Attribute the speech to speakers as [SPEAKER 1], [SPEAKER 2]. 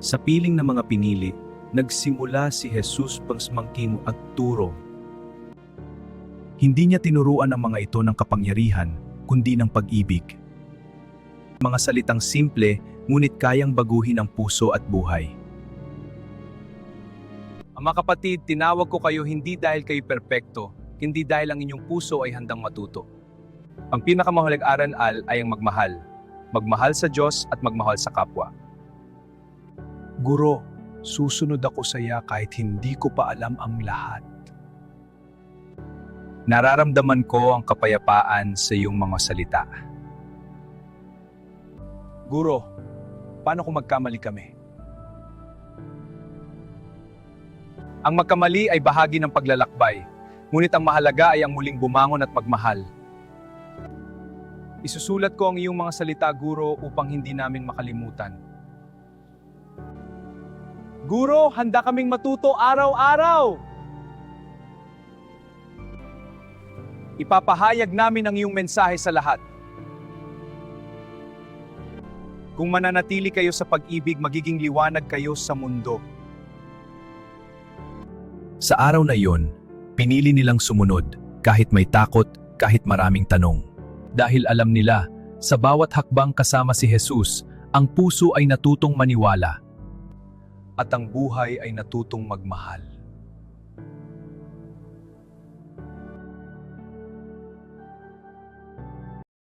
[SPEAKER 1] Sa piling ng mga pinili, nagsimula si Jesus pangsmangking at turo. Hindi niya tinuruan ang mga ito ng kapangyarihan, kundi ng pag-ibig. Mga salitang simple, ngunit kayang baguhin ang puso at buhay. Mga kapatid, tinawag ko kayo hindi dahil kayo perpekto, hindi dahil ang inyong puso ay handang matuto. Ang pinakamahalagang aral ay ang magmahal. Magmahal sa Diyos at magmahal sa kapwa. Guro, susunod ako sa iya kahit hindi ko pa alam ang lahat. Nararamdaman ko ang kapayapaan sa iyong mga salita. Guro, paano kung magkamali kami? Ang magkamali ay bahagi ng paglalakbay, ngunit ang mahalaga ay ang muling bumangon at magmahal. Isusulat ko ang iyong mga salita, Guro, upang hindi namin makalimutan. Guro, handa kaming matuto araw-araw! Ipapahayag namin ang iyong mensahe sa lahat. Kung mananatili kayo sa pag-ibig, magiging liwanag kayo sa mundo. Sa araw na iyon, pinili nilang sumunod, kahit may takot, kahit maraming tanong. Dahil alam nila, sa bawat hakbang kasama si Jesus, ang puso ay natutong maniwala. At ang buhay ay natutong magmahal.